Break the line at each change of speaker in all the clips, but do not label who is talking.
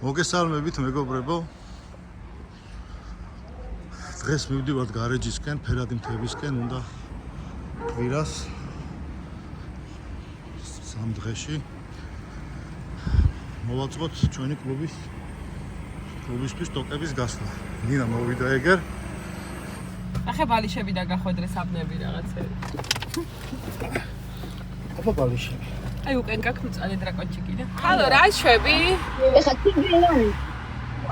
მოგესალმებით მეგობრებო. დღეს მივდივართ გარეჯისკენ, ფერადი მთებისკენ, უნდა კვირას 3 დღეში მოვაწყოთ ჩვენი კლუბისთვის ტოკების გასვლა. ნინა მოვიდა ეგერ.
ახლა ბალიშები დაგახვედრე საბნები რაღაცები.
აბა ბალიშები.
აი უკენ გაქნუწალე დრაკონჩი კიდე. ჰალო, რა შვები?
ეხა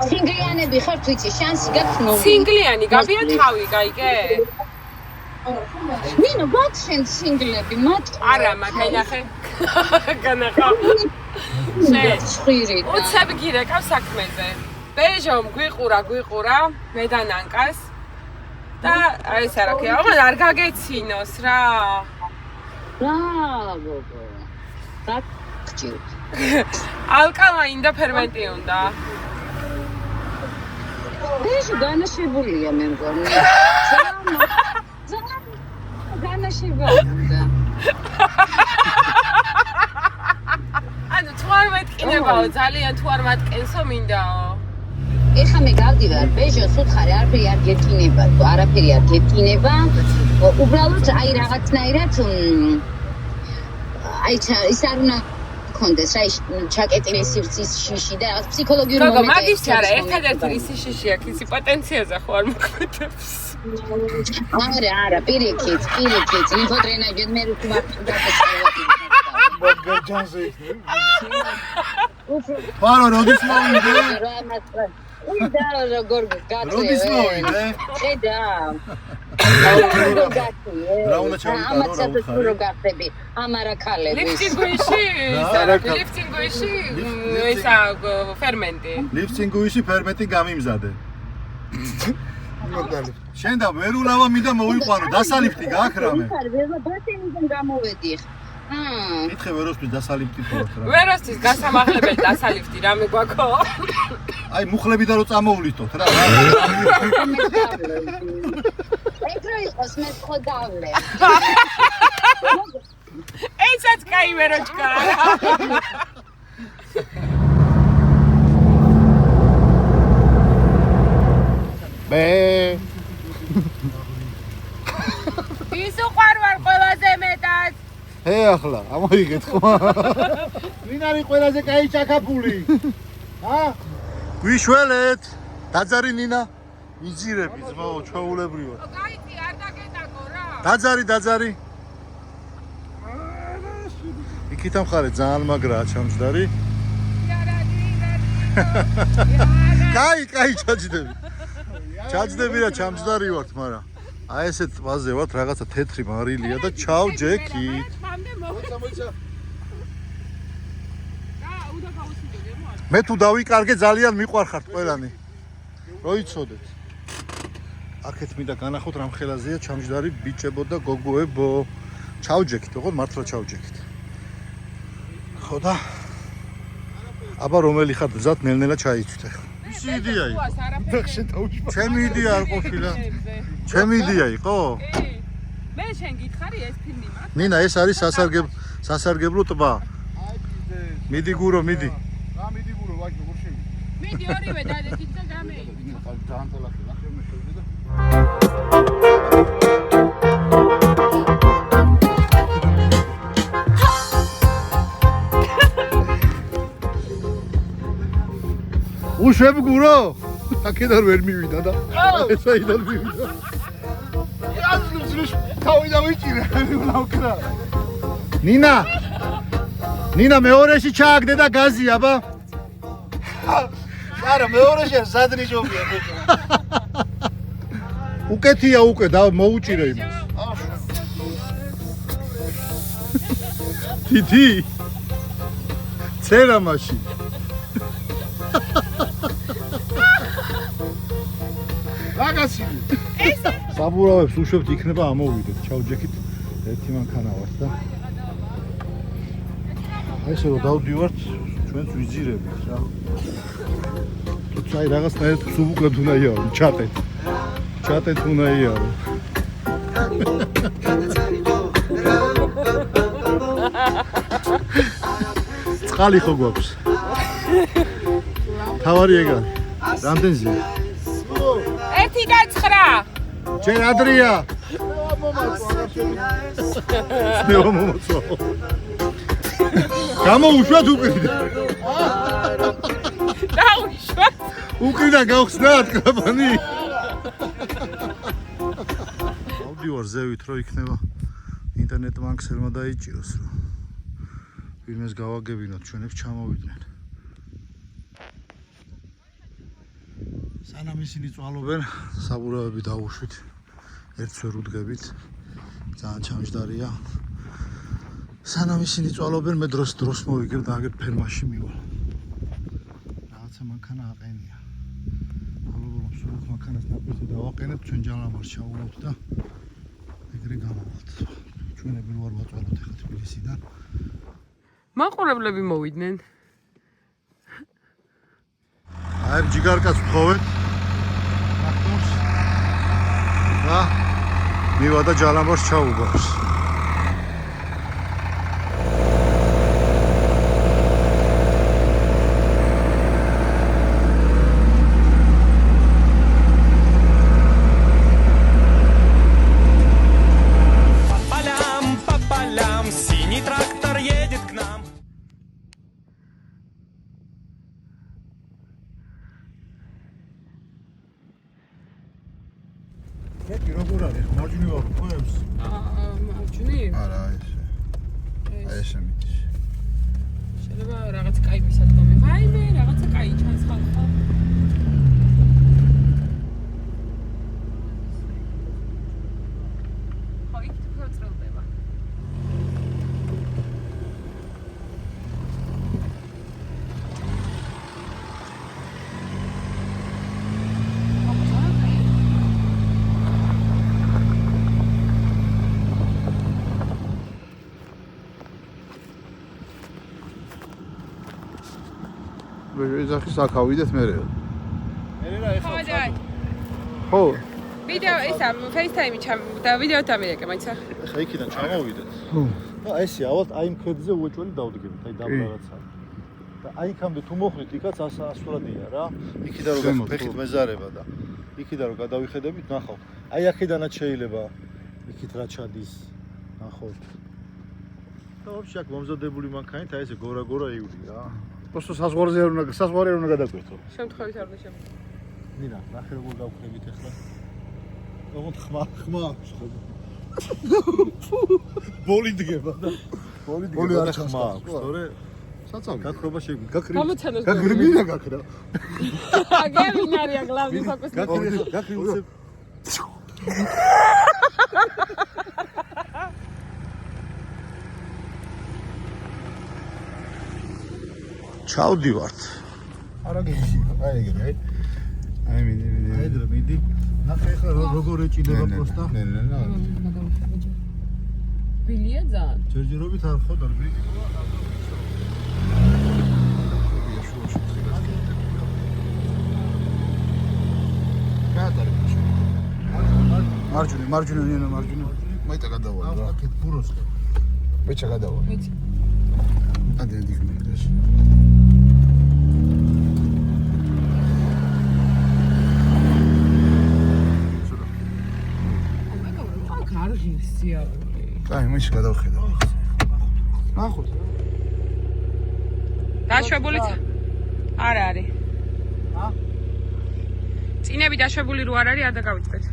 სინგლიანები ხარ თვიცი, შანსი გაქვს მოვიდა.
სინგლიანი, გაბია თავი, გაიგე?
ნინო, გაქვს შენ სინგლები, მათ
არა, მაგაინახე. განახა.
ხვირი.
უცები გირეკავ საქმეზე. ბეჟომ გვიყურა, მე და ნანკას. და აი ეს რა ქვია, ოღონდ არ გაგეცინოს რა.
რა გოგო. გაგჭირ.
ალკალაინ და ფერმენტი უნდა.
ბეჟი განაშებულია მე მგონი. ძალიან განაშებოდა. ანუ
თუ არ მეტკინებაო, ძალიან თუ არ მატკენსო მინდაო.
ეხა მე გავდივარ ბეჟოს უთხარი არაფერი არ გეტკინება თუ არაფერი არ გეტკინება უბრალოდ აი რაღაცნაირად აი ის არ უნდა გქონდეს აი ჩაკეტილი სივრცის შიში და რაღაც ფსიქოლოგიური
მომენტი. გოგო, მაგის არა, ერთადერთი რისი შიში აქვს, ისი პოტენციაზე ხო არ მოქმედებს.
არა, პირიქით, ლიმფოდრენაჟი მე რო ვარ
მაგაჯანზე. პარო როდის მოვიდე?
და როგორ გაწევ?
როდის მოვიდე?
ხედა.
რა უნდა ჩავიტარო
რა გახდები? ამარა ქალები.
ლიფტინგუიში, ისა ფერმენტი.
ლიფტინგუიში ფერმენტი გამიმზადე. შენ და ვერ ულავა მინდა მოვიყვანო, დასალიფტი გაქვს რამე?
ბასენიდან გამოვედი.
კითხე ვეროსთვის დასალიფტი თუ არა?
ვეროსთვის გასამაღლებელი დასალიფტი რამე გვაქო?
აი მუხლები და რო წამოვლითოთ რა.
ეგრე იყოს მე ხო დავლე.
ესაც კაი ვეროჩკა.
ბე
ის უყარვარ ყველაზე მეტად.
ახლა ამოიგეთ ხო? ვინ არის ყველაზე კაი ჩაკაფული? გვიშველეთ. დაძარი ნინა. იძირები ძმაო, ჩვეულებრივად.
გაიწი არ დაგეტაკო რა.
დაძარი. იქით ამხარე ძალიან მაგრაა ჩამჯდარი. კაი ჩაჯდები. ჩაჯდები რა ჩამჯდარი ვართ, მაგრამ აი ესეთ ტბაზე ვართ, რაღაცა თეთრი მარილია და ჩავჯექით. მე თუ დავიკარგე ძალიან მიყვარხართ ყველანი. როიცოდეთ. აქეთ მინდა განახოთ რამ ხელაზეა ჩამჯდარი ბიჭებო და გოგოებო. ჩავჯექით, ოღონდ მართლა ჩავჯექით. ხო და აბა რომელი ხარ გზად ნელ-ნელა ჩაიცვით ახლა. ისი იდეა იყო. ჩემი იდეა არ ყოფილა. ჩემი იდეა იყო?
მე შენ გითხარი ეს ფილმი მაქვს?
ნინა, ეს არის სასარგებლო ტბა. მიდი გურო, მიდი.
რა მიდი გურო, ვაი, როგორ შევიდე?
მიდი ორივე დადექით და გამეიდე.
ძალიან თალახი, ნახე მე შევიდე და
უშვებ გურო? აქედან ვერ მივიდა და ესაიდან მივიდა.
თავი დავიჭირე, ვნავკრა.
ნინა მეორეში ჩააგდე და გაზი აბა.
არა, მეორეში სადრიჟობია ბეჭო.
უკეთია უკვე და მოუჭირე იმას. თითი. წერა მაშინ.
რაგაცილი.
საბურავებს უშვებთ იქნება ამოვიდეთ. ჩავჯექით ერთი მანქანა ვართ და აი ესე რომ დავდივართ ჩვენც ვიძირებით რა. თუმცა აი რაღაცნაირად სუბუკლად უნდა იარო, ჩატეთ უნდა იარო. წყალი ხო გვაქვს? თავარი ეგ არის. რამდენზეა?
1 და 9.
ჯერ ადრია. ნეო მომწვა. გამოუშვათ უკრიდა.
დაუშვათ.
უკრიდა გავხსნათ კლაპანი. ავდივარ ზევით რო იქნება ინტერნეტ მანქსელმა დაიჭიროს რომ ვინმეს გავაგებინოთ ჩვენებს ჩამოვიდნენ. სანამ ისინი წვალობენ, საბურავები დაუშვით. ერთს ვერ უდგებით. ძალიან ჩამჯდარია. სანამ ისინი წვალობენ, მე დროს მოვიგებ და აგერ ფერმაში მივალ. რაღაცა მანქანა აყენია. ალბათ სულ მანქანას ნაკვეთი დავაყენებ, ჩვენ ჯალამარს ჩავულებთ და ეგრე გამავალთ. ჩვენები ვარ ვაწვალოთ ახლა თბილისიდან.
მაყურებლები მოვიდნენ.
აი ჯიგარკაც ვთხოვეთ. ტრაქტორს. და მივა და ჯალამარს ჩაუგავს. ეკი როგორ არის? მარჯვნივ ვარ ხოებს?
მარჯვნივ?
არა, ესე. აი ესე მიდის.
შეიძლება რაღაც კაი მისადგომი. ვაიმე, რაღაცა კაი ჩანს ხალხო. ხო, იქ თუ წრილდება.
ვეჟახის აქ ავიდეთ მერე.
მერე რა ეხლა.
ხო,
ვიდეო ისა FaceTime და ვიდეო დამირეკე მაინცა.
ახლა იქიდან ჩამოვიდეთ. და ესე ავალთ აი იმ ქედზე უეჭველი დავდგებით, აი დაბრალაცა. და აი იქამდე თუ მოხდით, იქაც ასურადია რა. იქიდან რომ ფეხით მეზარება და იქიდან რომ გადავიხედებით, ნახავთ. აი აქედანაც შეიძლება იქით რა ჩადის. ნახავთ. და ვაფშე აქ მომზადებული მანქანით აი ესე გორა იული რა. просто საზღვარზე არ უნდა გადაკვეთო.
შემთხვევით არ უნდა შემთხვევით.
ნინა, ნახე როგორ გავხდებით ახლა. ოღონდ ხმა. ბოლი დგება და ბოლი არ ხმა აქვს, თორე საწავი. გაქრობა შეგვიძლია.
გამოცანოს
გაქრებინა გაქრა.
აგებინარია გლავი ფოკუსი.
გაქრი უცებ. ჩავდივართ.
არა გიჟი, აი ეგრე, აი. აი მიდი.
აი ეგრე მიდი. ნახე ახლა როგორ ეჭიდება პროსტა.
ნე.
ბილია ძალიან.
ჯერჯერობით არ ხო დარბი. მარჯვნივ.
მაიტა გადავალ რა.
აქეთ ფუროს.
მეჩა გადავალ. ადი მიგდეს. აი, მეჩა გადავხედავ. ნახოთ.
დაშვებულიც არ არის. წინები დაშვებული რო არ არის, არ დაგავიწყეთ.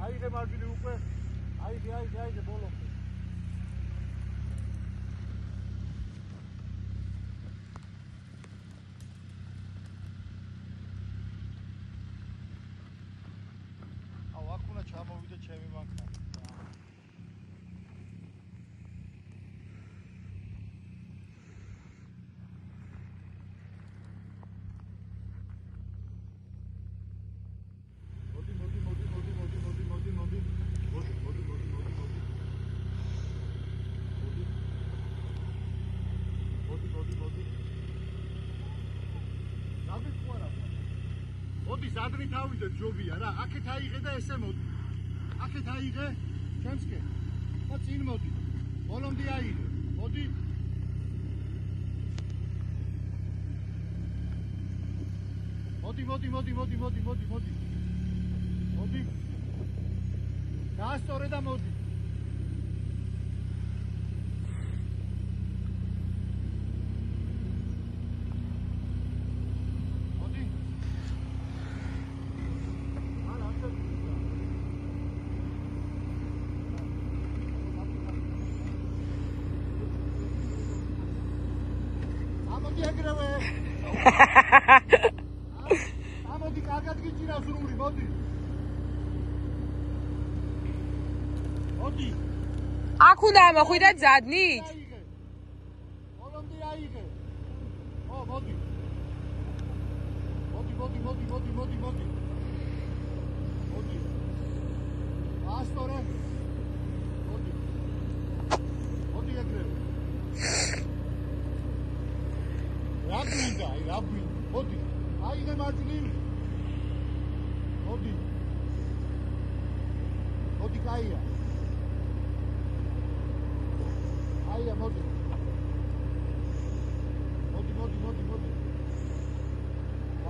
აიღე მარჯვნივ უკვე. აიღე ბოლომდე. აუ აქ უნდა ჩამოვიდე ჩემი მანქანა. მოდი. მოდი ზადრით ავიდე ჯობია რა. აქეთ აიღე და ესე მოდი. აქეთ აიღე. ჩემსკე. და წინ მოდი. ბოლომდე აიღე. მოდი. მოდი. დაასწორე და მოდი. ამოდი კარგად გიჭირავს რული მოდი
აქ უნდა ამოხვიდე ძადნით
ბოლომდე აიღე მოდი ასტორე მოდი ეგრევე რა გვინდა მოდი აიღე მარჯვნივ მოდი კაია მოდი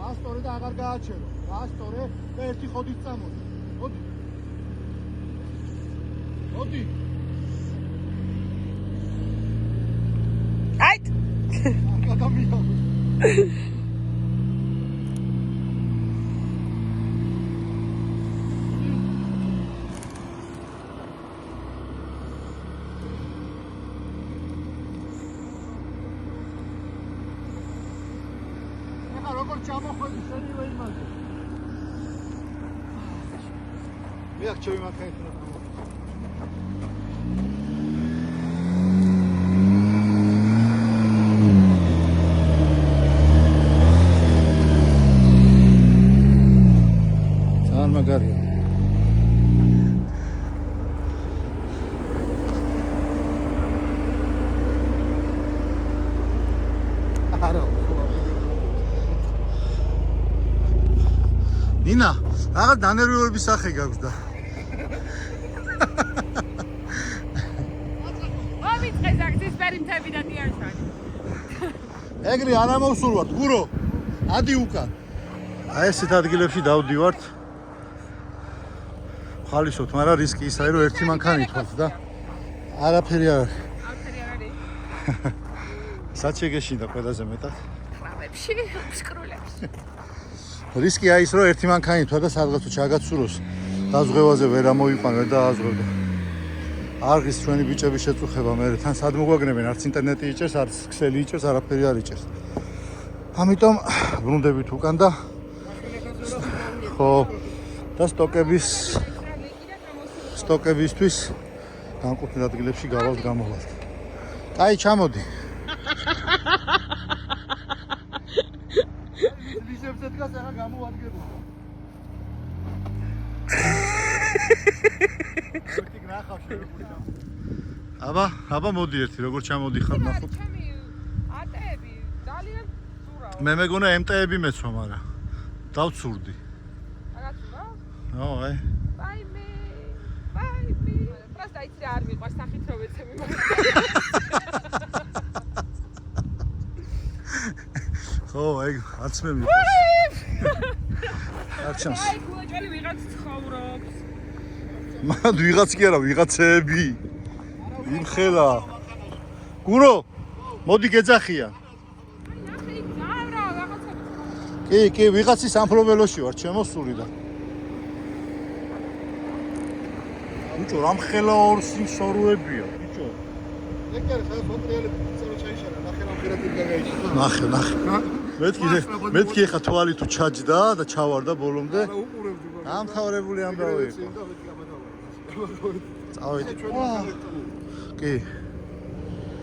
ასტორე და აღარ გააჩერო ასტორე და ერთი ხოდით წამოდი მოდი
აიტ
გადამიღო როგორ ჩამოხვედი შენივე იმაზე მე აქ ჩემი მანქანით უნდა ძალიან მაგარია ნინა, რაღაც დანერვიების სახე გაქვს და.
მომიწყეს აქ ძისფერი მთები და დიარსანი.
ეგრე არ ამოვსურვართ, გურო. ადი უკან. აი ესეთ ადგილებში დავდივართ. ხალისოთ, მაგრამ რისკი ისაა, რომ ერთი მანქანით ვართ და არაფერი არ არის. სად შეგეშინდა ყველაზე მეტად?
ხრავებში, ფსკრულებში.
რისკი არის რომ ერთი მანქანით ვარ და სადღაც ჩაგაცუროს დაზღვევაზე ვერ ამოიყვან ვერ დააზღვევდა. არღის ჩვენი ბიჭების შეწუხება მე თან სად მოგვაგნებენ არც ინტერნეტი იჭერს არც ქსელი იჭერს არაფერი არ იჭერს. ამიტომ ბრუნდებით უკან და ხო და სტოკებისთვის განკუთვნილ ადგილებში გავალთ გამოვალთ. კაი ჩამოდი. ვიზებზედგას არა გამოადგებოდა. აბა მოდი ერთი როგორ ჩამოდიხარ ნახოთ.
ჩემი ატეები ძალიან ცურავ.
მე მეგონა MT-ები მეცვა, მაგრამ დავცურდი.
აგაცურავ?
ო, აი.
ბაიმე. პროსტა იცი არ მიყვარს სახით რომ ეცემი მაგ.
ხო, აი, არც მე მიყვარს. არ ჩანს.
აი, გუაჭველი ვიღაც ცხოვრობს.
მან ვიღაც კი არა, ვიღაცები. იმხელა. გურო, მოდი გეძახიან.
ნახე, ძავრავ რაღაცები.
კი, ვიღაცი სამფლობელოში ვარ, შემოსული და. ბიჭო, რამხელა ორ სიმსორუებია, ბიჭო. ეგ არის ხა ფოტრიალები, წავა ჩაიშალა, ნახე რამ ხერატი დაგაიშალა. ნახე. მეთქი ხა თვალი თუ ჩაჯდა და ჩავარდა ბოლომდე. არა, უყურებდი. დამთავრებული ამბავი იყო. წავედი. კი.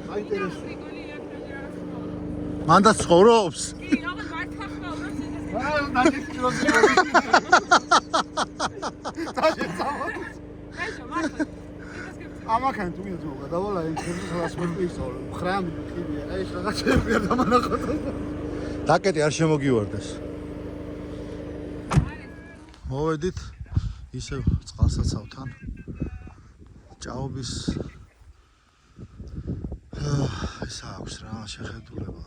საინტერესო. მანდაც ცხოვრობს?
კი, რაღაც მართლა ხმაურობს ეს.
აა, დაგეჭიროს.
კაიშო, მართლა.
ამაკან თუ მინდა გადავალა ეს რასმენტი ისწავლე. ხრამი ხიბია, აი ეს რაღაცები არ დამანახოთ. დაკეტი არ შემოგივარდეს. მოვედით ისევ წყალსაცავთან. ჭაობის ეს აქვს რა შეხედულება.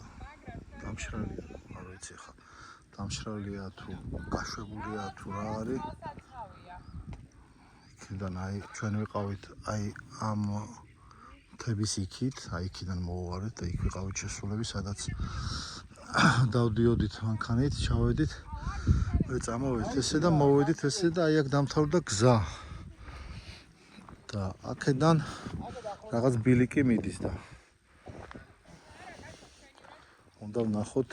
დამშრალია, არ ვიცი ხა. დამშრალია თუ გაშვებულია თუ რა არის. იქიდან აი ჩვენ ვიყავით აი ამ მთების იქით, აი იქიდან მოვუვარეთ და იქ ვიყავით შესულები, სადაც დავდიოდით მანქანით, ჩავედით. მე წამოვედით ესე და მოვედით ესე და აი აქ დამთავრდა გზა. და აქედან რაღაც ბილიკი მიდის და უნდა ვნახოთ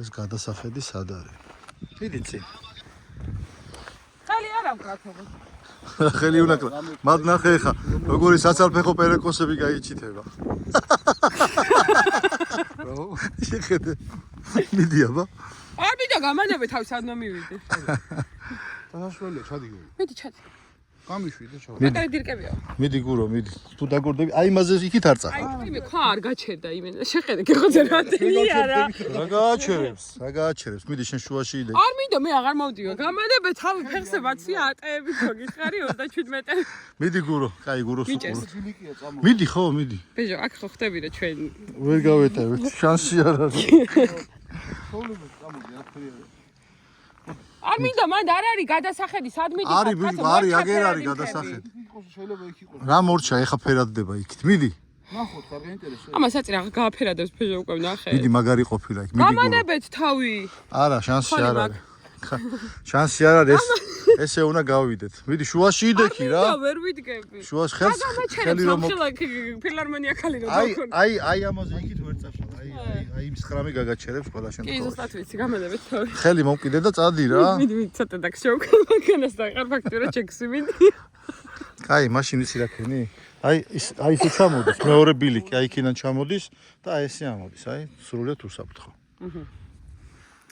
ეს გადასახედი სად არის. დიდი წინ.
ხელი არ ამკრათობა.
ხელი უნდა კრა. მათ ნახე ხა, როგორი საცალფეხო პერეკოსები გაიჩითება. ბრavo. შეხედე. მიდი აბა.
არ მიდო გამანები თავის ადმა მივიდე.
დანაშველია, ჩადიგე.
მიდი ჩადი.
გამიშვიდე ჩავა.
მაგარი დირკებია.
მიდი გურო, მიდი. თუ დაგორდები, აი იმაზე იქით არ წახ.
აი იმე ხა არ გაჩერდა იმენა. შეხედე გეხოძე რამდენი არა.
რა გააჩერებს? რა გააჩერებს? მიდი შენ შუაში იდე.
არ მინდო მე აღარ მოვდიო. გამანები თავი ფეხზე ვაცია ატეები თქო გიხარი 27.
მიდი გურო, კაი გურო
მიჭერს.
სულ.
ბილიკია წამო.
მიდი ხო, მიდი.
ბეჟო აქ ხო ხდები რა ჩვენ.
ვერ გავეტევით, შანსი არ არის.
ხოლმე წამოდი, არაფერი არ.
არ მინდო მანდ არ არის გადასახედი სად მიდი
არის, არის, აგერ არის გადასახედი.
იყოს შეიძლება იქ იყოს.
რა მორჩა, ეხა ფერადდება იქით. მიდი.
ნახოთ, რა გაინტერესებს.
ამას აწირა გააფერადებს ბეჟო უკვე ნახე.
მიდი მაგარი ყოფილა იქ. მიდი გურო.
გამანებეთ თავი.
არა, შანსი
ხონი
არ
მაგ.
არის. შანსი არ არის. ესე უნდა გავიდეთ. მიდი შუაში იდექი რა.
მინდო ვერ ვიდგები.
შუას ხელს ხელი რომ
ფილარმონია ხალი რომ
აი
დაქონ.
აი ამაზე იქით ვერ წახვალ. აი იმ სხრამი გაგაჩერებს ყველა
კი
შემთხვევაში.
ზუსტად ვიცი გამანებეთ თავი.
ხელი მომკიდე და წადი რა.
მიდი მიდი ცოტა და შევკრა მაგანას და ყარ ფაქტურა ჩექსი მიდი.
კაი, მაშინ იცი რა ქენი? აი ესე ჩამოდის, მეორე ბილიკი, აი იქიდან ჩამოდის და აი ესე ამოდის, აი სრულიად უსაფრთხო.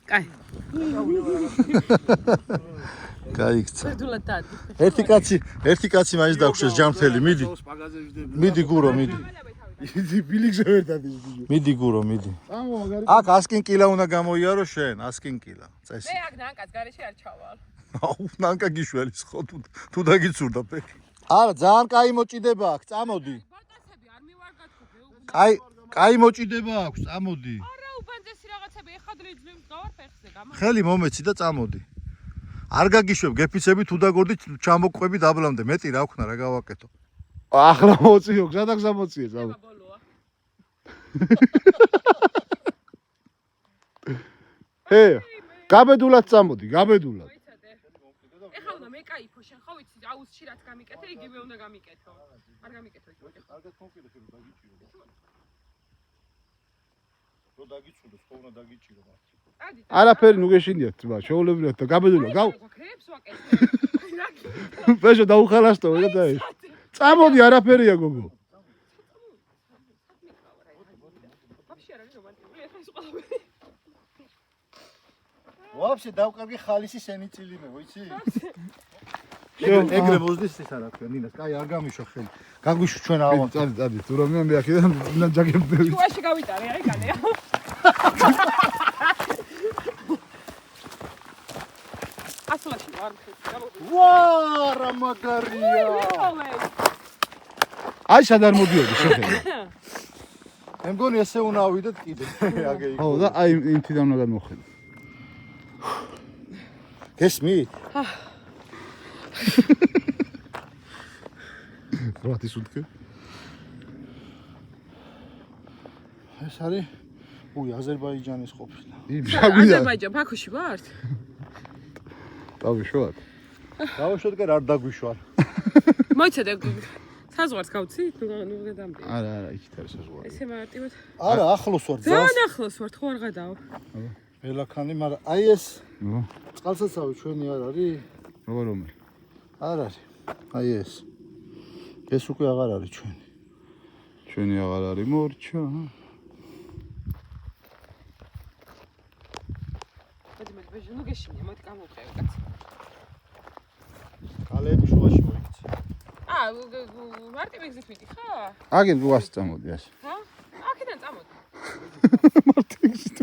კაი.
კაი, იქცა.
სერდულად დადი.
ერთი კაცი მაინც დაგხვდეს ჯამთელი, მიდი.
პაგაზე ვждები.
მიდი გურო, მიდი.
იზი ბილიკზე ვერ დადის ბიჭო.
მიდი გურო, მიდი.
წამო მაგარი.
აქ 100 კილა უნდა გამოიარო შენ, 100 კილა. წესი.
მე აქ ნანკას გარეშე არ ჩავალ.
აუ, ნანკა გიშველის ხო თუ დაგიცურდა ფეხი. არა, ძალიან კაი მოჭიდება აქვს, წამოდი.
ბატასები არ მივარგათ ხო ბეუბნა.
კაი მოჭიდება აქვს, წამოდი.
არა უბანძესი რაღაცები ეხადრე ძლევს გავარ ფეხზე გამა.
ხელი მომეცი და წამოდი. არ გაგიშვებ, გეფიცები თუ დაგორდი ჩამოყვები დაბლამდე, მეტი რა ვქნა, რა გავაკეთო.
ახლა მოწიო, გზადაგზა მოწიე, წამო.
ბოლოა.
გაბედულად წამოდი, გაბედულად.
ვიცადე. ეხლა უნდა მეკაიფო შენ ხო ვიცი აუზში რაც გამიკეთე იგივე უნდა გამიკეთო. არ გამიკეთო იგივე.
კარგად მომკიდე შენ დაგიჭირო. რო დაგიჭიროს, ხო უნდა დაგიჭირო მათ.
არაფერი ნუ გეშინიათ, თმა, შეულებრივად და გაბედულად.
გაქრებს ვაკეთე.
ბეჟო დაუხალასტო რა დაეშ. წამოდი, არაფერია გოგო.
ვაფშე არ არის რომანტიკული ეხლა ის ყველაფერი.
ვაფშე დავკარგი ხალისი სენიწილი მე, ვიცი? ეგრე მოზდის ის არა თქვენ, ნინას, კაი არ გამიშვა ხელი. გაგვიშვა ჩვენ ავა.
წადი, თუ რომ მე აქედან უნდა ჯაგებდები.
შუაში გავიტარე, აი განეა. ასლაში არ მხედი.
ვა, რა მაგარია.
აი სად არ მოდიოდი შეხედე.
მე მგონი ესე უნდა ავიდეთ კიდე. აგე იქ.
ხო და აი იმ თიდან უნდა გამოხედე.
გესმი?
რათი სუნთქე?
ეს არის აზერბაიჯანის ყოფილა.
აზერბაიჯანი ბაქოში ვართ?
დავიშვათ.
დავუშვათ კი არ დაგვიშვალ.
მოიცადე საზღვარს გავცი? ნუ გადამდე.
არა, იქით არის საზღვარი.
ესე მარტივად.
არა, ახლოს ვარ,
ძალიან ახლოს ვართ, ხო არ გადაო.
ველაქანი, მაგრამ აი ეს წყალსაცავი ჩვენი არ არის?
რომელი?
არ არის. აი ეს. ეს უკვე აღარ არის ჩვენი.
ჩვენი აღარ არის მორჩა.
ბეჟო, ნუ გეშინია, მოდი გამოვყევი კაცი.
კალეები შუაში მოიქცე.
მარტივი გზით მიდი ხა?
აგენ გუას წამოდი ასე.
ჰა? აქედან წამოდი.
მარტივი გზით.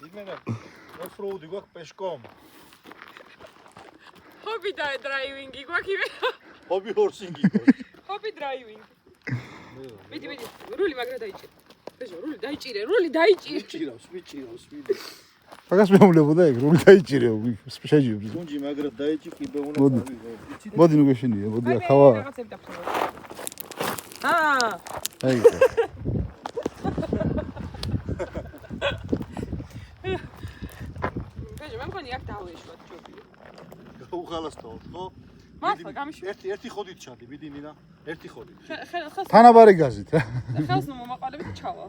იმენა, ოფროუდი გვაქვს პეშკომ.
ჰობი და დრაივინგი გვაქვს.
ჰობი ჰორსინგი გვაქვს.
ჰობი დრაივინგი. მიდი, რული მაგრა დაიჭირე. ბეჟო, რული დაიჭირე.
მიჭირავს.
მაგას მეუბნებოდა ეგ, რული დაიჭირეო, შეჯიბს.
გუნჯი მაგრა დაიჭირე, უნდა
მოდი. მოდი ნუ გეშინია, მოდი ახავა.
რაღაცები დაფრთხილებ. აა.
აი.
ბეჟო, მე მგონი აქ დავეშვათ ჯობია.
გაუხალასდაოთ, ხო?
მართლა გამიშვი.
ერთი ხოდით ჩადი, მიდი მინა. ერთი ხოდით.
ხელს
თანაბარი გაზით რა.
ხელს ნუ მომაყალებით ჩავა.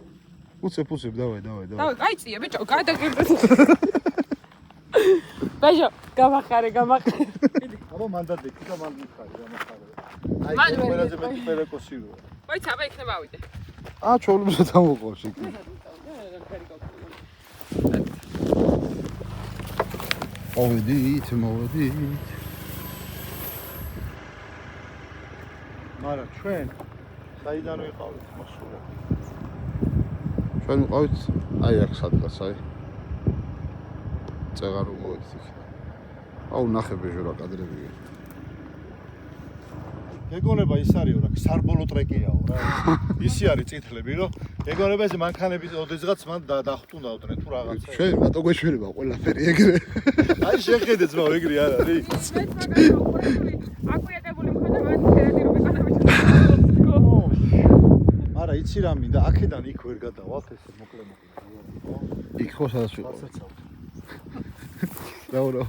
უცებ, დავай.
დავай, გაიწია ბიჭო, გადაგერდეთ. ბეჟო, გამახარე. მიდი.
აბა მანდადეკი და მან მიხარი, გამახარე. აი,
მან ვერ
ყველაზე
მიყვი.
მეტი პერეკოსიროა.
ვაიცი, აბა იქნება ავიდე.
ჩაულებსა დამოყავს იქ. მოვედით.
მაგრამ ჩვენ საიდან ვიყავით მოსულე?
ჩვენ ვიყავით აი აქ სადღაც აი. წეღარო მოვედით იქ. აუ ნახე ბეჟო რა კადრებია.
ეგონება ის არისო რა, სარბოლო ტრეკიაო რა. ისი არის წითლები, რომ ეგონება ეს მანქანები ოდესღაც მან დახვტუნავდნენ თუ რაღაცა.
ჩვენ რატო გვეშველება ყველაფერი ეგრე.
აი შეხედე ძმაო, ეგრე არ არის.
აკვიატებული მქონდა მან ფერადი რომ ეკანავით.
არა, იცი რა მინდა, აქედან იქ ვერ გადავალთ ესე მოკლე.
იქ ხო სადაც ვიყავ. რა.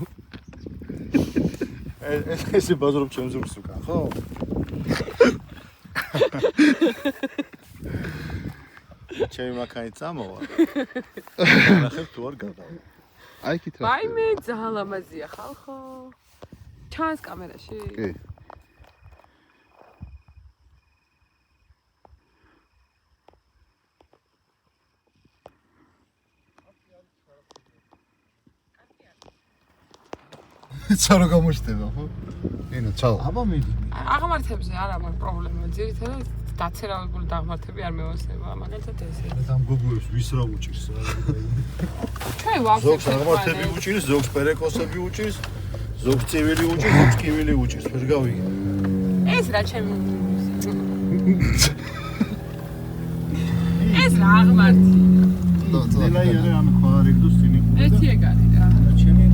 ესე ბაზრობ ჩემს რუსს უკან, ხო? ჩემი მანქანი წამოვა. ნახებ თუ არ გადავა.
აი კით რა.
აი მე ძალიან ლამაზია ხალხო. ჩანს კამერაში?
კი. ცარო გამოჩდება ხო? ენა ჩაო.
აბა მიდი.
აღმართებზე არა მაქვს პრობლემა. ძირითადად დაცერავებული დაღმართები არ მევასება, მაგალითად ესე.
ამ გოგოებს ვის რა უჭირს რა?
ჩვენ ვახსენებთ.
ზოგს აღმართები უჭირს, ზოგს პერეკოსები უჭირს, ზოგს წივილი უჭირს, ზოგს კივილი უჭირს, ვერ გავიგე.
ეს რა ჩემი ეს რა აღმართი.
დელაი არა ამ ქვარიგდოს წინიკუ.
ერთი ეგ არის რა.
ჩემი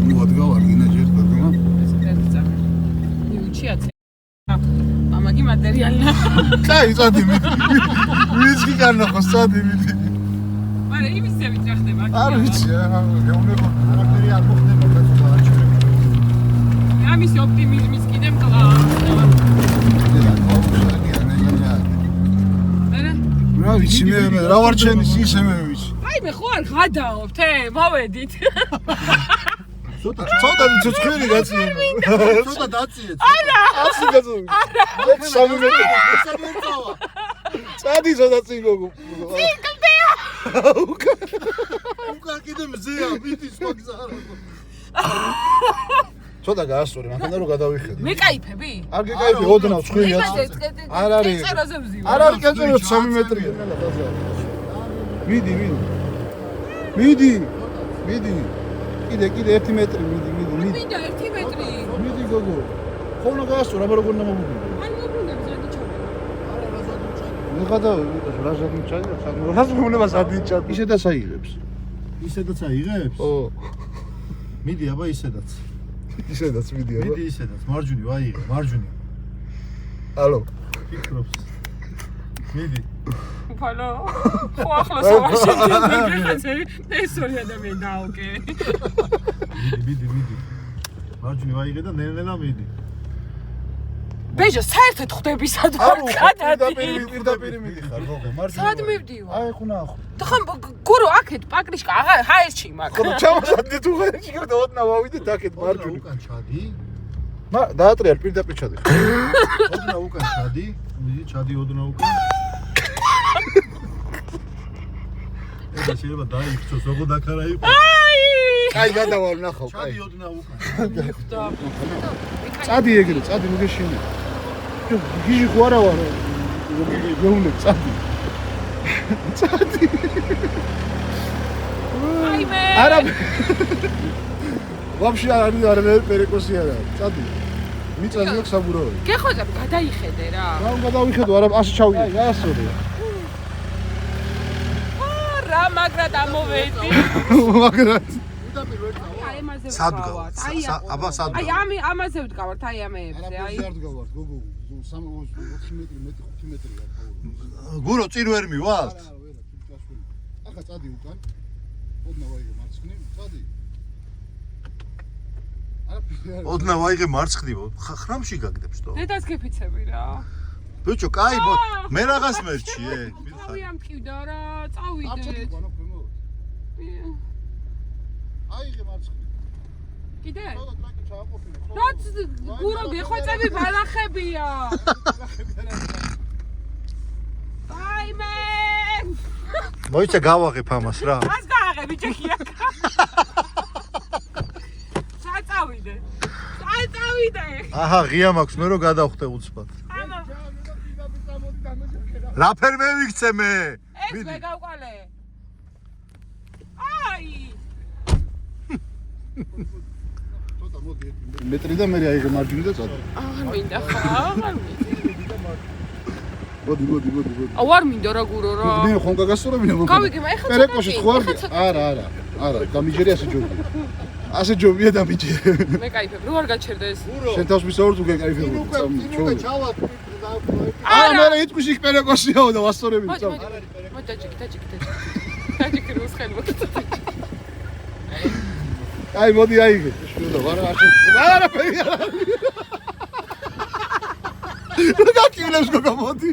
ნუ ადგავარგინა ჯერ გოგომა.
ეს ერთი წამი. მიუჩიათ. ამაგი მატერიალია.
კაი, წადი მიდი. ვიცი განახო, წადი მიდი.
მაგრამ იმის ზევით რა ხდება?
არ ვიცი, მეუბნება არაფერი არ მოხდება და არჩევები.
ამის ოპტიმიზმის კიდე მკლავ.
რა ვიცი მე რა ვარჩენის ისე მე ვიცი.
აი მე ხო არ გადაობთ, მოვედით.
ცოტა ცოცხლი გაწიე. ცოტა დაწიე.
არა.
ასე გაწიე. არა. 3 მეტრი. წადი ცოტა წინ გოგო.
კლდეა.
უკან კიდე მზეა, მიდი სხვა გზა არ აქვს.
ცოტა გაასწორე, მანქანა რო გადავიხედე.
მეკაიფები?
არ გეკაიფე, ოდნავ ცხვირია. არ არის.
წეროზე ვზივარ.
არ არის კეწერო 3 მეტრია. მიდი. კიდე 1 მეტრი მიდი.
მინდა 1 მეტრი.
მიდი გოგო. ხოლმე გაასწორე, აბა როგორ ნამოგვიდი.
ან მობრუნდები ზადი ჩავე.
მიღადა რაზად ჩაი, რაზმულებას ადიჭა. ისედაც აიღებს.
ისედაც აიღებს?
ო,
მიდი, აბა ისედაც.
ისედაც მიდი აბა.
მიდი ისედაც, მარჯვნივ აიღე, მარჯვნივ.
ალო.
ფიქრობს. მიდი.
უფალო. ხო ახლოს ავაშენდი. ეს ორი ადამიანი დაუკე.
მიდი. მარჯვნივ აიღე და ნელ-ნელა მიდი.
ბეჟო, საერთოდ ხვდები სად ვარ გადადი.
პირდაპირ მიდიხარ, გოგო, მარჯვნივ.
სად მივდივარ?
აი ხუნა ახო.
ხომ გურო აქეთ პაკრიშკა აღარ ჰაერში მაქვს.
ხო, ჩამოსადე თუ ღერში და ოდნავ ავიდეთ აქეთ მარჯვნივ.
უკან ჩადი.
დაატრიალ პირდაპირ ჩადიხარ.
ოდნა უკან ჩადი. მიდი, ჩადი ოდნა უკან. ეს შეიძლება დაიქცოს, როგორ დაქარა იყო.
კაი გადავალ ნახავ, კაი.
ჩადი ოდნა უკან.
წადი ეგრე, წადი მოგეშინე. გიჟი ხო არა ვარ. გეუნე წადი.
აიმე.
არა. ვაფშე არ პერეკოსი არა. წადი. მიწაზე აქვს საბურავი.
გეხოწებ გადაიხედე რა.
რა უნდა დავიხედო, არა ასე ჩავიდე. გაასწორე.
რა მაგრად ამოვედი.
მაგრად.
აი ამაზე
სადგავარ. აბა
აი
სადგავარ.
ამაზე ვდგავართ, აი ამეებზე, აი.
არ დგავართ, გოგო. 4 მეტრი, 5 მეტრი არ გავურო.
გურო წინ ვერ მივალთ.
არა, ვერა, თვითკასული. ახლა წადი უკან. ოდნა ვაიგე მარცხნივ, წადი.
ოდნა ვაიგე მარცხნივ, ხრამში გაგდებს თო.
დედას გეფიცები რა.
ბიჭო, კაი, მე რაღაც მერჩიე.
წავი ამ ტკივდა რა, წავიდე.
აიღე მარცხნივ.
კიდე?
და ტრაკი ჩააყოფილე.
რაც გურო გეხოწები ბალახებია. აიმე.
მოიცა გავაღებ ამას რა.
ას გააღები ჯექია. წავიდე.
აჰა, ღია მაქვს მე რომ გადავხვდე უცბად. რა ფერ მე ვიქცე მე?
ეს მე გავყალე. აი.
ცოტა მოდი მეტრი და მე აიღე მარჯვნივ და წადი.
აღარ მინდა ხო? აღარ მინდა.
მოდი.
არ მინდა რა გურო რა.
მე ხომ გაგასწორებინა მოკლედ.
გავიგე, მე ხა
პერეკოში ხوار? არა, დამიჯერე ასე ჯობია. ასე ჯობია დამიჯერე.
მე кайფებ, რო არ გაჩერდეს.
შენ თავს მისაუბრ თუ გეკაიფებოდი.
უკვე ჩავალ.
არა, მე იტყვი იქ პერეკოსიაო და ვასწორები წავ.
მოდი დაჭიქი რუსხელი მოგიწევ.
აი მოდი აიღე. შუდა ვარა არა ფერი არა. რა კილებს გოგო მოდი.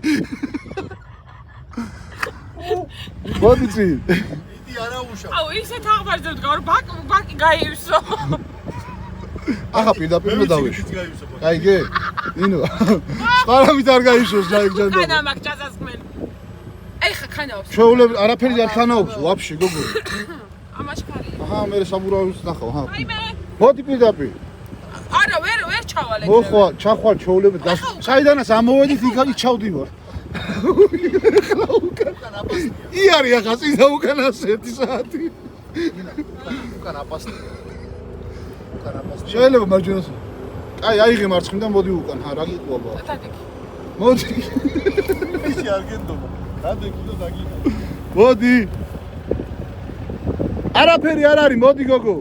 მოდი წინ.
იდი არა უშავ.
აუ ისეთ აღმარჯვე ვდგარ, ბაკი გაივსო.
ახლა პირდაპირ დავიშვი. აიგე? ნინო. სხვა რამით არ გაიშვოს ჯაიგჯანდო.
ხანა მაგ ჯაზასმელი. აი ხა ხანაობს.
შეულები არაფერი არ ხანაობს ვაფშე გოგო.
ამაშკარია.
აჰა მე საბურავის ნახავ აჰა.
აი მე.
მოდი პირდაპირ.
არა ვერ ჩავალე.
მოხვა ჩახვალ ჩეულები საიდანაც ამოვედით იქ ჩავდივარ. ხლა უკან აპასტია. იარი ახლა წინა უკან ასე 1 საათი. უკან აპასტია. შეიძლება მარჯვენას. აი აიღე მარცხნიდან მოდი უკან. რა გიყვება? მოდი.
ისი არ გენდობა. გადაგი და დაგინა.
მოდი. არაფერი არ არის, მოდი გოგო.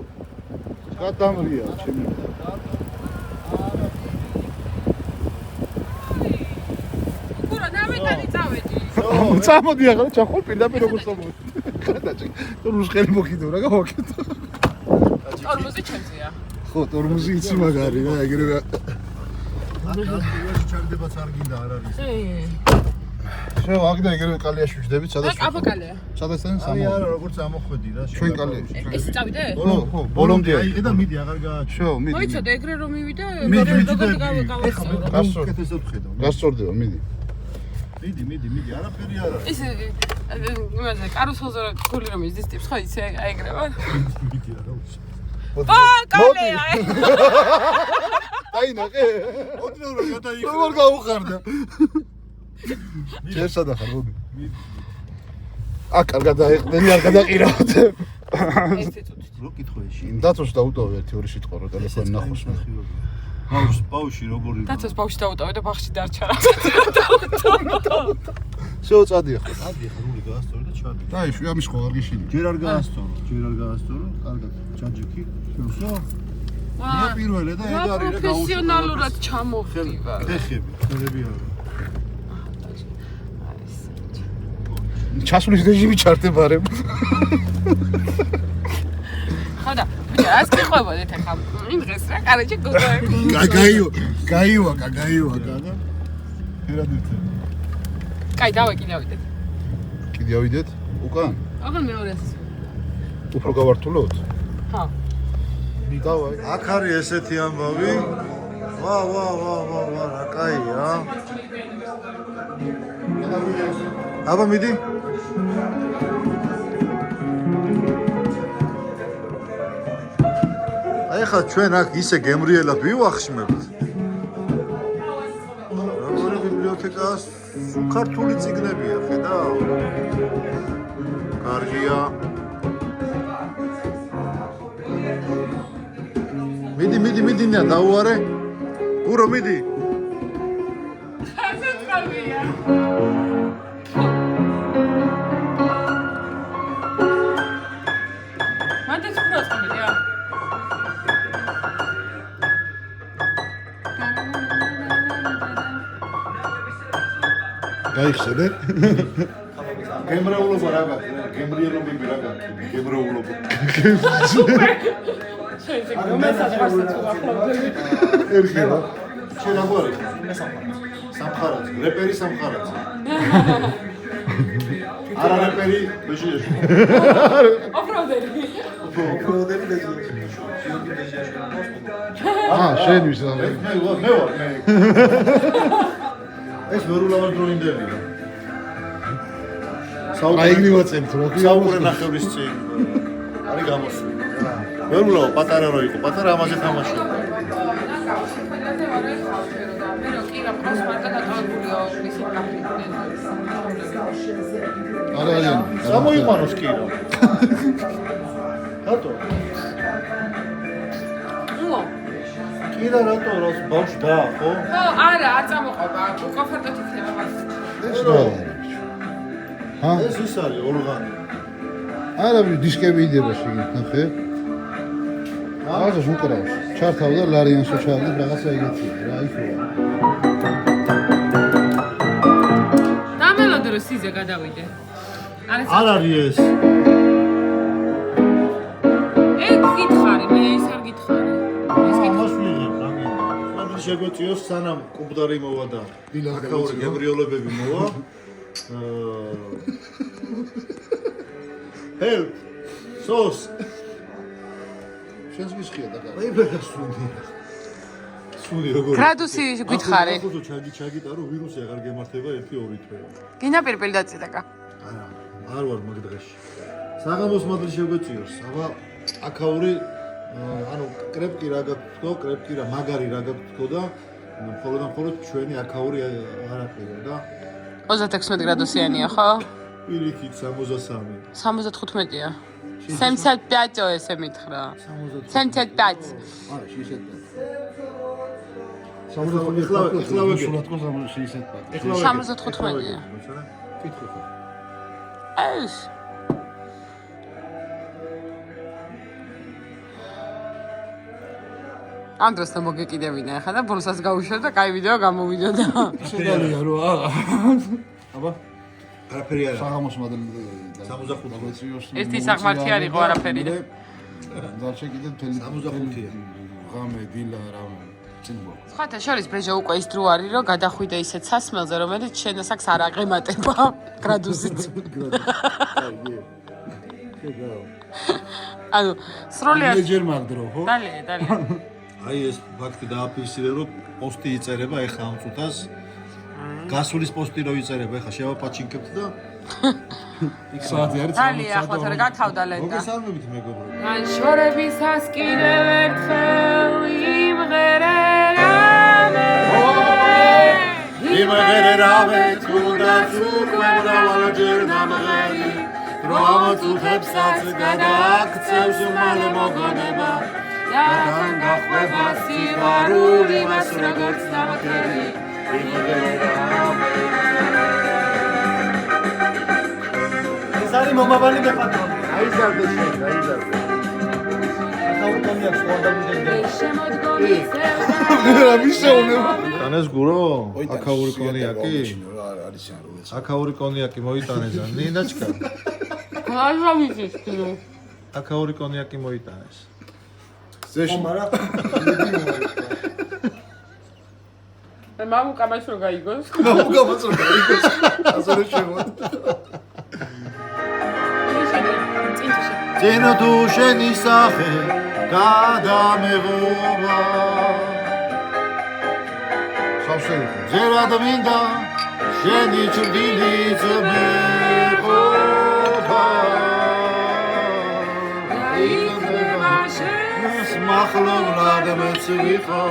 გადამრია ჩემი.
გურო ნამეტანი წავედი.
წამოდი ახლა ჩახვალ პირდაპირ როგორ წამოდი. გადაჭი. რუსხელი მოგიდო რა გავაკეთო.
ტორმოზი ჩემზეა.
ხო, ტორმოზი იცი მაგარი რა, ეგრევე.
აკალიაში ჩაგდებაც არ გინდა არ არის.
შენ აქ და ეგრევე კალიაში ვждებით, სადაც
აბაკალია.
სადაც თან
აი არა, როგორც ამოხვედი რა.
ჩვენ კალიაში.
ეს წავიდე?
ხო, ბოლომდე
აიღე და მიდი აღარ გააჩვენე.
შო, მიდი.
მოიცადე ეგრე რომ მივიდე,
მიდი
როგორ გავასწორო.
უკეთესად ვხედავ.
გასწორდება, მიდი.
მიდი, არაფერი არ არის.
ის იმაზე კარუსელზე გული რომ იზის ტიპს ხო იცი აიგრევა?
მიდი არა უშ.
კალეა.
აი ნახე.
ოდნავ რა გადაიხარ.
როგორ გაუხარდა? ჩერსა და ხარ, მოდი. კარგად დაეყდენი, არ გადაყირავთ.
ერთი წუთი.
რო კითხვეში.
დაცოს დაუტოვე 1-2 სიტყვა რო ტელეფონი ნახოს მე.
ბავში როგორი.
დაცოს ბავში დაუტოვე და ბაღში დარჩა რა.
შეო წადი ახლა.
რული გაასწორო და ჩადი.
დაიშვი ამის ხო არ გიშინი.
ჯერ არ გაასწორო. კარგად. ჯაჯიკი. всё. მე პირველე და ეგ არის რა გაუშვი.
პროფესიონალურად ჩამოვდივა.
ხები არა.
ჩასვლის რეჟიმი ჩართებარებ.
ხო და ბიჭო, ას გიყვებოდეთ ახლა იმ დღეს რა, კარაჯი გოგოები.
გაივა.
ფერადერთე.
კაი, დავეკიდავიდეთ.
კიდე ავიდეთ უკან?
აღარ მეორეს.
უფრო გავართულოთ?
ხა.
დავაი.
აქ არის ესეთი ამბავი. ვა, რა კაია. აბა მიდი. აი ხა ჩვენ აქ ისე გემრიელად ვივახშმებთ. როგორი ბიბლიოთეკაა, ქართული წიგნებია, ხედავ? კარგია. მიდი ნია დაუარე. გურო მიდი.
ხაზეთ ყავია. მანდაც ხურას ყავია.
გაიხსენე? გემრეულობა რა გაქვს? გემრიელობები რა გაქვს? გემრეულობა.
შეიძლება გომესაც ვასწრებ ახლავდები.
ერგება. შენ აგვარი? სამხარაც. რეპერი სამხარაც. არა რეპერი, ბეჟიაში.
ოფროდები.
შენ ვის რა? მე ვარ. ეს ვერულავარ დროინდელია. აიგნივა წელს რა.
საუკუნე ნახევრის წინ არის გამოსული. ვერულაო პატარა რო იყო, პატარა ამაზე თამაშობდა.
არა არიან.
გამოიყვანოს კი რა. რატო? კი რა რატო რას ბავშვ და ხო?
ხო, არა, არ წამოყვება. კომფორტად იქნება მას.
ეს რა? ჰა?
ეს ის არის ორგანი.
არა დისკები იდება შეგეთ ნახე. აღარ უკრავს. ჩართავდა ლარიანსო ჩავდით რაღაცა იგეთია რა იქნება.
დამელოდე რომ სიზე გადავიდე.
არ არის ეს.
გითხარი, მე ის არ გითხარი. ეს
ამას ვიღებ რა მინდა. მანდ შეგვეციოს სანამ კუბდარი მოვა და აკაური გემრიოლებები მოვა. ჰელპ. სოს.
შენს გისხია და გა.
აიბერა სუნი. სუნი როგორ?
გრადუსი გითხარი.
ახლა თუ ჩაგიტარო ვირუსი აღარ გემართება 1-2 თვე.
გინა პირპილი დაწიდაკა.
არა, არ ვარ მაგ დღეში. საღამოს მადლი შეგვეციოს. აბა აკაური ანუ კრეპკი რა გაქვთ, კრეპკი რა მაგარი რა გაქვთ და მხოლოდ ჩვენი აკაური არ აყირო და
36 გრადუსიანია, ხო?
პირიქით 63.
75-ია. 75 ესე მითხრა. 75.
არა, 65.
ეხლა 75-ია.
კითხე ხო?
ეს ამ დროს და მოგეკიდევინა ახლა და ბოლოსაც გავუშვებ და კაი ვიდეო გამოვიდოდა.
შეგალია რო აა.
აბა არაფერი არა.
საღამოს მადლი
65.
ერთი საღმართი არ იყო არაფერი და
დარჩა კიდე მთელი
65-ია.
ღამე დილა რამე წინბო.
სხვათა შორის ბეჟა უკვე ის დრო არის რომ გადახვიდე ისეთ სასმელზე რომელიც შენას აქს არ აღემატება გრადუსით. ანუ სრულად
ჯერ მაგდრო ხო?
დალე.
აი ეს ფაქტი დააფიქსირე რომ პოსტი იწერება ეხლა ამ წუთას. გასulis პოსტი რო იწერება ეხლა შევაპაჩინკებთ და
საათი არის
დალი ახლა თორე გათავდა ლენტა.
მოგესალმებით მეგობრებო.
ან შორებისას კიდევ ერთხელ იმღერერამე
იმღერერამე თუნდაც უკვე მრავალჯერ დამღერი რომ ამოწუხებსაც გადააქცევს მალე მოგონება
რადგან გახვება სიყვარული მას როგორც დამღერი იმღერერამე
ეს არის მომავალი მეპატრონი.
აიზარდე შენ აიზარდე
ახალგაზრდა სხვა დამდგენელი.
შემოდგომი ზევდა
რა მისეუნება?
ტანეს გურო აკაური კონიაკი
არის არ ვიცი.
აკაური კონიაკი მოიტანეს ან ნინაჩკა
გაზა ვიცი
აკაური კონიაკი მოიტანეს
ზეში
მარა
მე მამუ კამას რო გაიგოს
მოგამაც რა გაიგოს ასე შემოდი
წინ თუ შენი სახე გადამეღობა
ხავსელი
ზერად მინდა შენი ჭრილი ძმეყობა
იქნება შენს
მახლობლად მეც ვიყო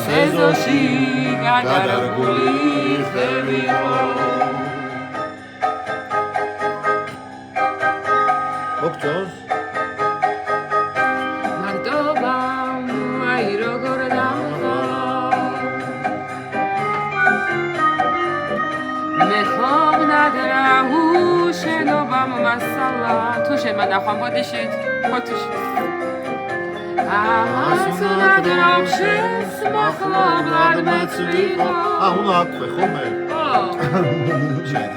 სეზონში გადარგული ხევიო
ოქტოს
მე ხომნად რა უშენობა მომასალა თუ შემანახვა ბოდიშით ფოტოშით ამასუნად როხშეს მახლობლად მეწვიყო
უნდა აკვე ხომე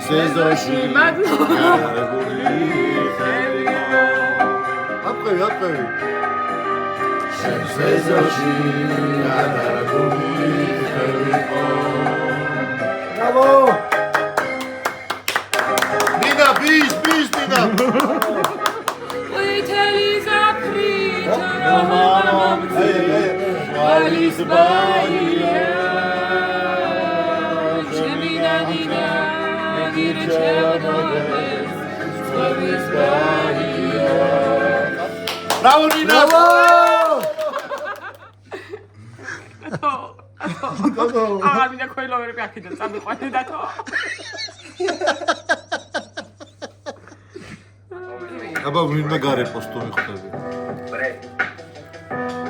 სეზონში
გადარებული აკვე სეზონში გადარებული ხელიყო
Bravo!
Nina, bis, Nina!
ვითელი ზაფრით
Valis baia
ჩემი დანინა გირჩევდეს სვავის ბაია
Bravo, Nina!
აღარ მინდა ქოილოვერები აქედან წამიყვანე და თო
აბა მინდა გარე პოსტო მიხდები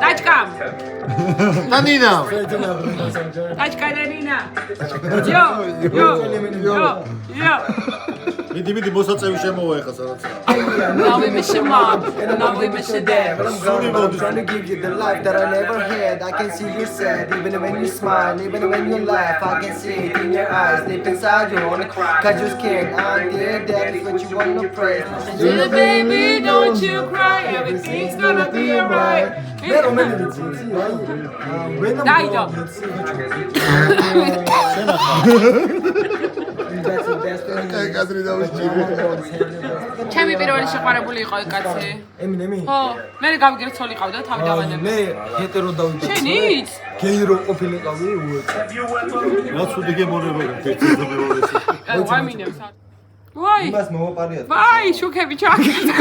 ტაჩკა
და ნინა
ტაჩკა და ნინა იო
მიდი მოსაწევი შემოვა ეხა სადაც
Now we miss your mom, now we miss your dad.
I'm trying to give you the life that I never had. I can see you sad, even when you smile, even when you laugh. I can see it in your eyes, deep inside you wanna cry. Cause you scared, I'm there, that is what you wanna pray.
Little baby, don't you cry, everything's gonna be alright. Daido.
კადრი დავიჭირი
ჩემი პირველი შეყვარებული იყო ეს კაცი.
Eminem.
ხო, მე გავიგერ ცოლიყავდა თავი დავანები.
მე ჰეტერო დავიწყე.
შენიც?
გეი რო ყოფილიყავი უეც.
რა ცუდი გემონება ერთი და მეორე
ვაი მინებს. ვაი.
იმას მოვაპარიათ.
ვაი, შუქები ჩააკეთა.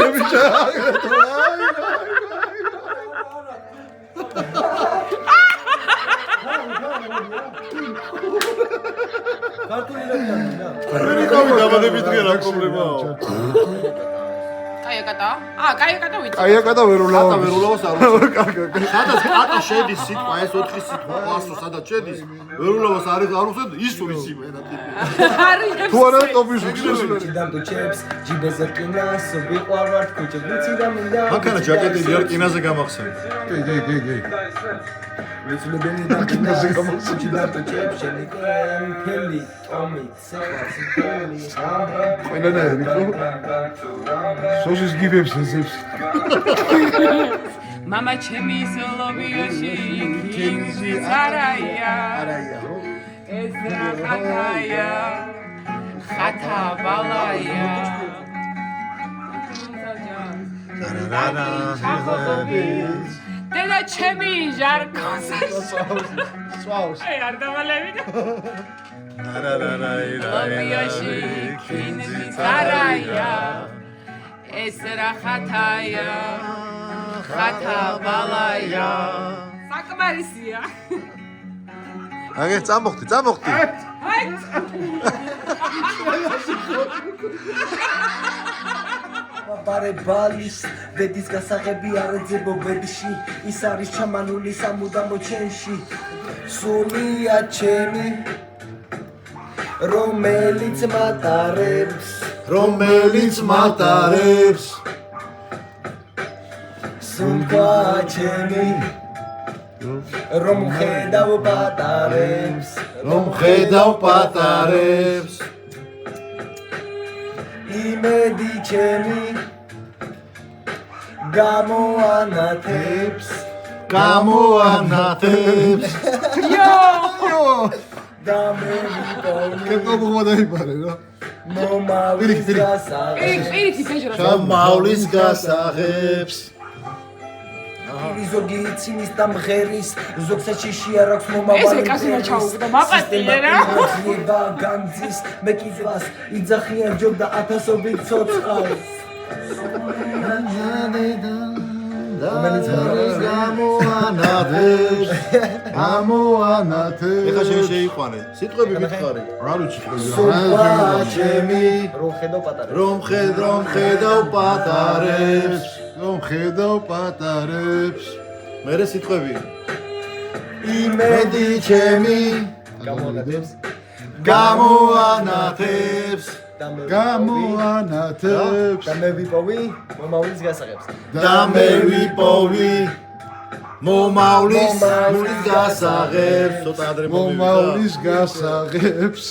ქართული რეგიონია.
მე გავი დამადებით დღე რა პრობლემაა
კაიაკატა ვიცი.
კაიაკატა ვერ ულავა.
ხატა ვერ ულავას არ ვიცი. სადაც ხატა შედის სიტყვა ეს 4 სიტყვა ყასო სადაც შედის ვერ ულავას არ უცებ ის ვიცი მე და ტიპი.
თუ არა ტოპის უხსნეს.
დამდო ჩეპს, ჯიბეზე რკინას, ვიყვარვართ ქუჩა ვიცი და მინდა.
მანქანა ჯაკეტი ჯერ კინაზე გამახსენე.
კი.
ვიცლებენი და კინაზე გამოსუჩი დამდო ჩეპს, შენიკენ, ფელი, ტომი, სეკვასი, ფელი,
ყველანაირი ხო? სოსის გიბებს ესებს.
მამა ჩემი სოლობიოში კინზი არაია. ეს რა ხათაია. ხათა ბალაია. დედა ჩემი ჟარკოსა.
სვავს.
არ დავალევინა. ლობიოში კინზი არაია. ეს რა ხათაია. ხათა ბალაია. საკმარისია.
აგე წამოხდი.
პარე ბალის ბედის გასაღები არ ეძებო ბედში ის არის ჩამანული სამუდამო ჩენში სულია ჩემი რომელიც მატარებს სულკა ჩემი რომ ხედავ პატარებს იმედი ჩემი გამოანათებს და მე
კეთობა დაიბარე რა.
მომავლის გასაღებს
პირიქით ბეჟრა.
ჩამავლის გასაღებს.
ზოგი ცინის და მღერის ზოგსაც შიში არ აქვს მომავალი
ესე კაცი ჩაუგდა მაპატიე რა.
და განძის მე კიდევას იძახიან ჯობ და ათასობით ცოცხალს
გამოანათებს.
ეხა შეიყვანე. სიტყვები მითხარი.
რა ვიცი
სულკა ჩემი რომ ხედავ პატარებს
რომ ხედავ პატარებს.
მერე სიტყვები.
იმედი ჩემი გამოანათებს
გამოანათებს
და მე ვიპოვი მომავლის გასაღებს
და მე ვიპოვი
მომავლის გასაღებს ცოტა ადრე
მომავლის გასაღებს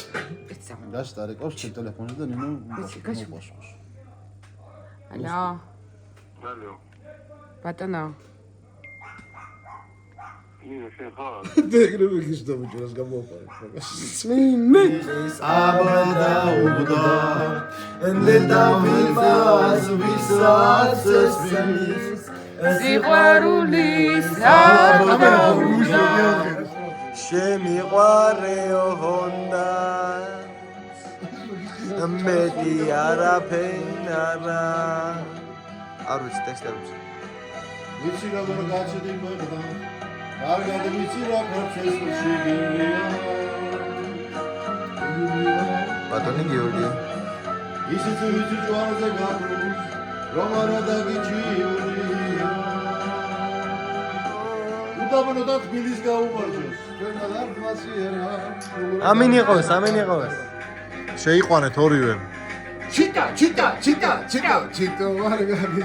დასტარეკავს ტელეფონზე და ნინო მოყვას
ალო ბატონო
ეგრევე გისდომიჭრას გამოაყარე
აბადა უბდა ენდა ვიმას ვისაცეს ვიმის
სიყვარულის
შემიყვარეო ჰონდა მეტი არაფერი არა არ ვიცი ტექსტი არ ვიცი
ვიცი როგორ გაჩედი მოხდა კარგად ვიცი რა პროცესში გინია
ბატონი გიორგი
ისიც ვიცი ჯვარზე გაბრუნს რომ არა დაგიჩიურია უდაბნო და თბილის გაუმარჯოს ჩვენად არ მასიერა
ამინ იყოს
შეიყვანეთ ორივე
ჩიტო მარგარი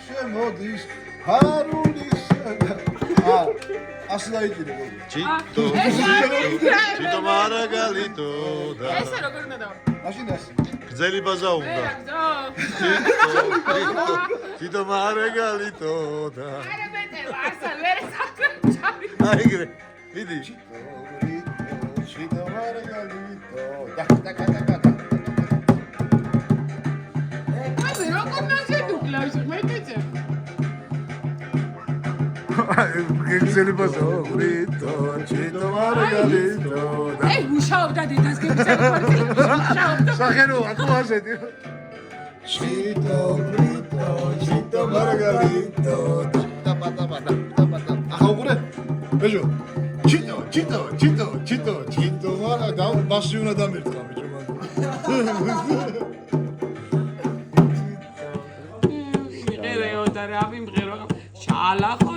შემოდის ჰარულის ასე დაიჭირო
ჩიტო მარაგალიტო და
ესე როგორ უნდა და
მაშინ ასე
გზელი ბაზა უნდა ჩიტო მარაგალიტო და
არა მეტე ვარსა ვერ საკრებ
აიგრე დიდი
ჩიტო მარგალიტო და
აი როგორ ნაშედუკლავს მეტეზე
გზელი ბაზა ვრიტო ჩიტო მარგალიტო
აი მუშაობდა დედას გებიცები
სახერო აკუაზეთი ჩიტო მარგალიტო ახაუგურე ბეჟო ჩიტო მარა და ბასი უნდა დამერტყა ბიჭო მან
მიღერეო და რა ვიმღერო შალახო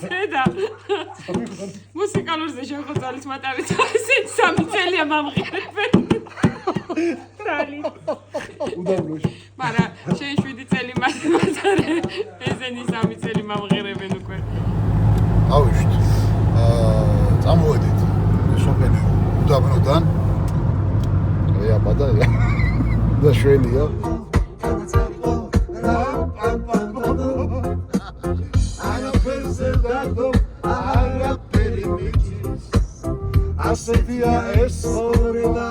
დედა მუსიკალურზე შეხვედრალის მატარით ისეთ სამი წელია მომღერებენ ტრალი
უდაბნოში
მაგრამ შენ 7 წელი მატარე ესენი 3 წელი მომღერებენ უკვე
ავიშთ წამოვედით სოფელი უდაბნოდან აბადა და შვენია ასეთია ეს ორელა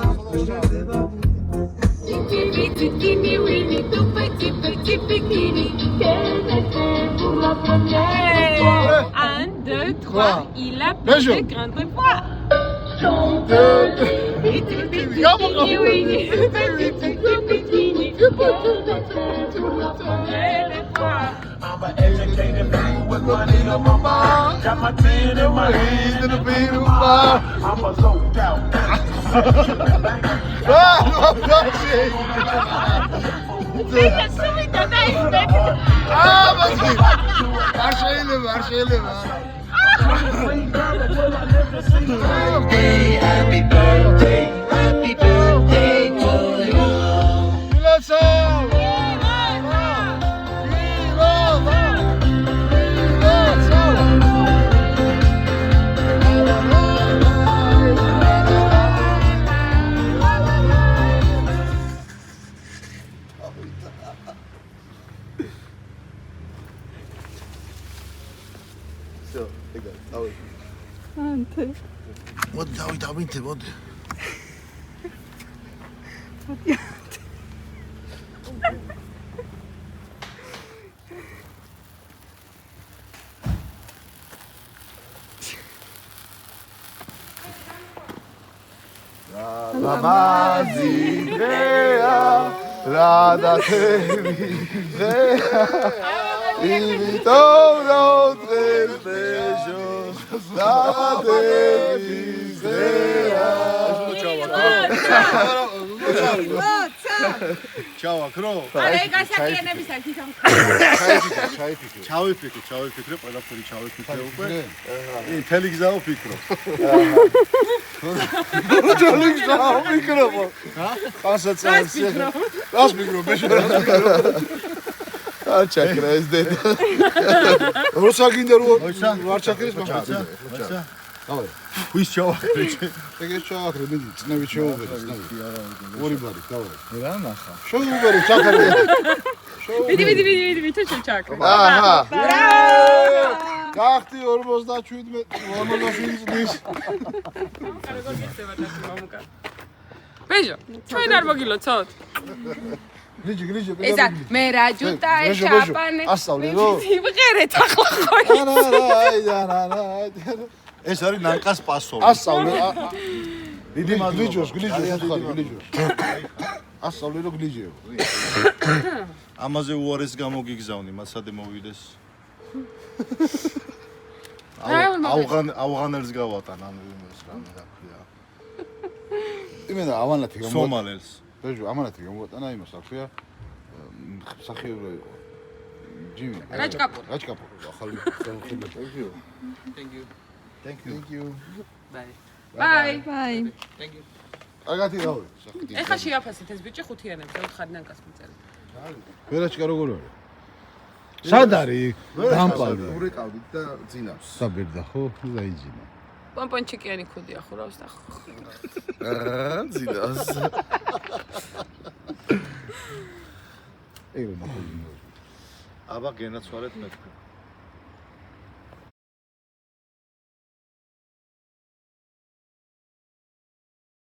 Un, deux, trois, il a plus de grains de poids.
I'm an educated man with money on my mind. Got my tin in my hand and a beat in my eye. I'm a low out. Happy birthday to you.
მოდი დავით მოდი Lamazidrea, Radatevidrea, invitoro tres besos, Radatevidrea.
ჩავაქრო?
არა, ეგ გასაკიანებისა თვითონ.
ჩავიფიქრე, ყველაფერი ჩავიფიქრე უკვე. მთელი გზა ვფიქრო.
მთელი გზა ვფიქრობ.
პასაცაცია.
რას ვფიქრობ, ბეშო?
ჩაკრა ეს დედა.
როცა გინდა რომ ვარ ჩაკრის
მოხდა. ვის ჩავაქრე?
ეგრე ჩავაქრე, მიდი, წნევით შეუბერე, წნევით. ორი ბარი, დავარ.
რა ნახა?
შეუბერე, ჩაქრე.
მიდი, თუ ჩაკრე.
აჰა.
გახტი 57 წლის.
ბეჟო, ჩვენ არ მოგილოცოთ?
გლიჯი.
ესა მე რაჯუტა
ბეჟო,
შაპანე.
ასწავლე რო?
იმღერეთ ახლა ხო?
ეს არის ნანკას პასოვი.
ასწავლე.
დიდი
გლიჯოს,
მადლობა.
გლიჯოს. ასწავლე რო გლიჯეო.
ამაზე უარეს გამოგიგზავნი, მასადე მოვიდეს. ავღანელს გავატან ანუ იმას რა ქვია.
იმენა ამანათი გამო.
სომალელს.
ბეჟო, ამანათი გამოვატანა იმას, რა ქვია. სახიობრო იყო. ჯიმი.
რაჭკაპური.
ახალი ხელმძღვანელი. Thank you.
ბაი.
აგათი რავი, სახტი.
ეხლა შეაფასეთ ეს ბიჭი ხუთიანებზე 4 ნანკას მიწერეთ.
ვერაჭკა როგორ არის? სად არის? დამპალი.
ურეკავდით და ძინავს.
საბერდა ხო? დაიჯინა.
პომპონჩიკიანი ქუდია ხურავს და
ძინავს.
ეგ რა ნახული.
აბა გენაცვალეთ მეთქე.